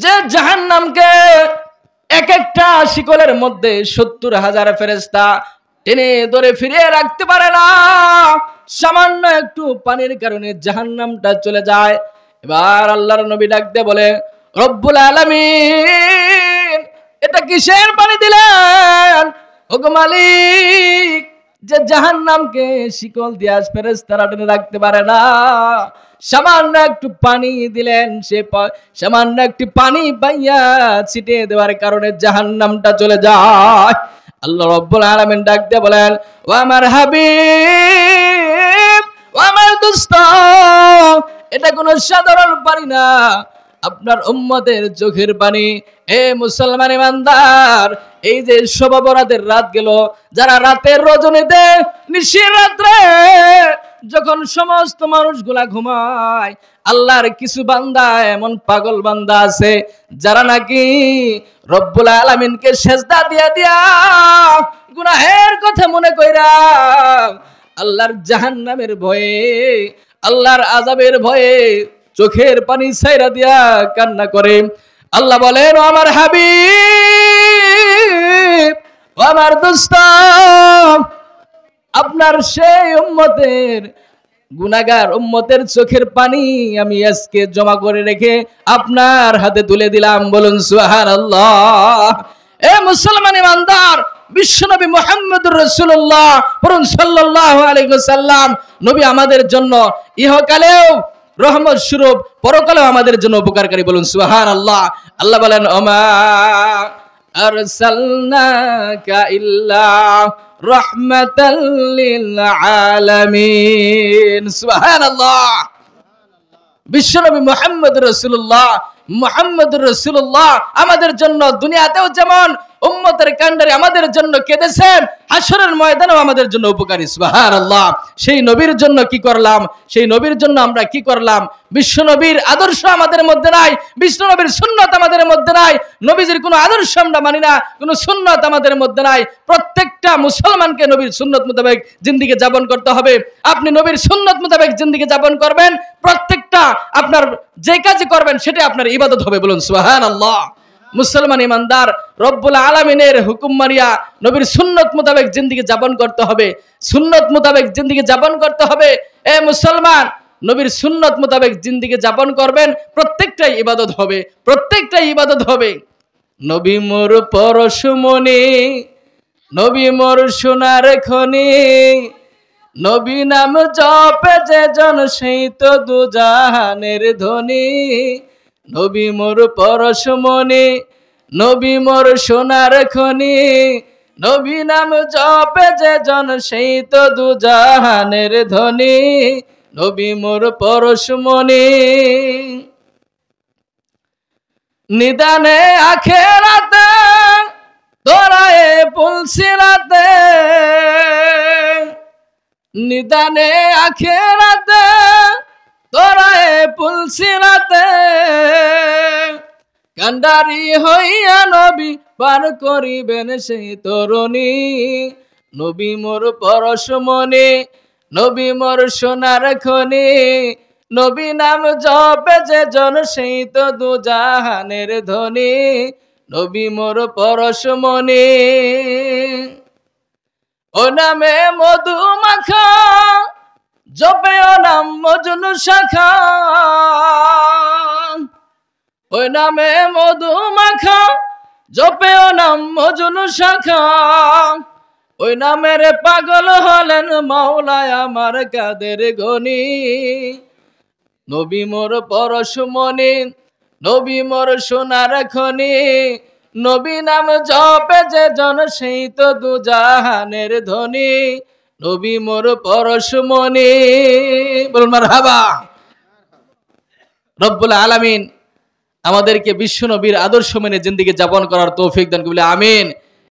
যে জাহান্নামকে এক একটা শিকলের মধ্যে 70,000 ফেরেশতা টেনে ধরে ফিরিয়ে রাখতে পারে না। সামান্য একটু পানির কারণে জাহান্নামটা চলে যায়। এবার আল্লাহর নবী ডাক দিয়ে বলে, রব্বুল আলামিন, এটা কিসের পানি দিলেন ওগো মালিক, যে জাহান্নামকে শিকল দিয়ে ফেরেশতারা টেনে রাখতে পারে না? সামান্য একটু পানি দিলেন, সে সামান্য একটু পানি পাইয়া ছিটিয়ে দেওয়ার কারণে জাহান্নামটা চলে যায়। আল্লাহ রাব্বুল আলামিন ডাক দিয়ে বলেন, ও আমার হাবিব, ও আমার দোস্ত, এটা কোনো সাধারণ পানি না, আপনার উম্মতের চোখের পানি। এ মুসলমান ইমানদার, এই যে শবে বরাতের রাত গেল, যারা রাতের রজনীতে নিশির রাত্রে যখন সমস্ত মানুষগুলা ঘুমায়, আল্লাহর কিছু বান্দা এমন পাগল বান্দা আছে যারা নাকি রব্বুল আলামিনকে সেজদা দিয়া দিয়া গুনাহের কথা মনে কইরা আল্লাহর জাহান্নামের ভয়ে, আল্লাহর আযাবের ভয়ে চোখের পানি ছাইরা দিয়া কান্না করে। আল্লাহ বলেন, ও আমার হাবিব, ও আমার দোস্ত, আপনার সেই উম্মতের গুনাহগার উম্মতের চোখের পানি আমি আজকে জমা করে রেখে আপনার হাতে তুলে দিলাম। বলুন সুবহানাল্লাহ। এ মুসলমান ইমানদার, বিশ্বনবী মুহাম্মদুর রাসূলুল্লাহ পড়ুন সাল্লাল্লাহু আলাইহি ওয়াসাল্লাম, নবী আমাদের জন্য ইহকালেও রহমত স্বরূপ, পরকালেও আমাদের জন্য উপকারকারী। বলুন সুবহানাল্লাহ। আল্লাহ বলেন, ওমা আরসালনাকা ইল্লা রাহমাতাল লিল আলামিন। সুবহানাল্লাহ। বিশ্বনবী মুহাম্মদুর রাসূলুল্লাহ আমাদের জন্য দুনিয়াতেও যেমন উম্মতের কান্ডারি আমাদের জন্য কেঁদেছেন, হাসরের ময়দানেও আমাদের জন্য উপকারী। সুবহানাল্লাহ। সেই নবীর জন্য কি করলাম, সেই নবীর জন্য আমরা কি করলাম? বিশ্বনবীর আদর্শ আমাদের মধ্যে নাই, বিশ্বনবীর সুন্নাত আমাদের মধ্যে নাই, নবীজির কোনো আদর্শ আমরা মানি না, কোনো সুন্নাত আমাদের মধ্যে নাই। প্রত্যেকটা মুসলমানকে নবীর সুন্নাত মোতাবেক জিন্দেগি যাপন করতে হবে। আপনি নবীর সুন্নাত মোতাবেক জিন্দেগি যাপন করবেন, প্রত্যেকটা আপনার যে কাজই করবেন সেটা আপনার ইবাদত হবে। বলুন সুবহানাল্লাহ। মুসলমান ইমানদার, রব্বুল আলামিনের হুকুম মারিয়া নবীর সুন্নত মোতাবেক জিন্দেগি যাপন করতে হবে, সুন্নত মোতাবেক জিন্দেগি যাপন করতে হবে। এ মুসলমান, নবীর সুন্নত মোতাবেক জিন্দেগি যাপন করবেন, প্রত্যেকটাই ইবাদত হবে, প্রত্যেকটাই ইবাদত হবে। নবী মোর পরশমণি, নবী মোর সোনার খনি, নবী নাম জপে যে জন সেই তো দুজাহানের ধনী। নবী মোর পরশমণি, নবী মোর সোনার খনি, নবী নাম জপে যে জন সেই তো দুজাহানের ধনী। নবী মোর পরশমণি, নিদানে আখেরাতে তোরায়ে পুলসিরাতে, নিদানে আখেরাতে তোরায়ে পুলসিরাতে, কান্ডারি হইয়া নবী পার করিবেন সেই তরুণী। নবী মোর পরশমণি, নবী মোর সোনার খনি, নবী নাম জপে যে জন সেই তো দুজাহানের ধনী। নবী মোর পরশমণি, ও নামে মধু মাখা জপে ও নাম মজনু শাখা, ওই নামে মধু মাখা জপে ও নাম মজনু শাখা, ওই নামের পাগল হলেন মাওলায় আমার কাদের গনি। নবী মোর পরশমণি, নবী মোর সোনার খনি, নবী নাম জপে যে জন সেই তো দুজাহানের ধনী। নবী মোর পরশমণি। বলুন মারহাবা। রব্বুল আলামিন আমাদেরকে বিশ্ব নবীর আদর্শ মেনে জিন্দেগি যাপন করার তৌফিক দান করুন। আমিন।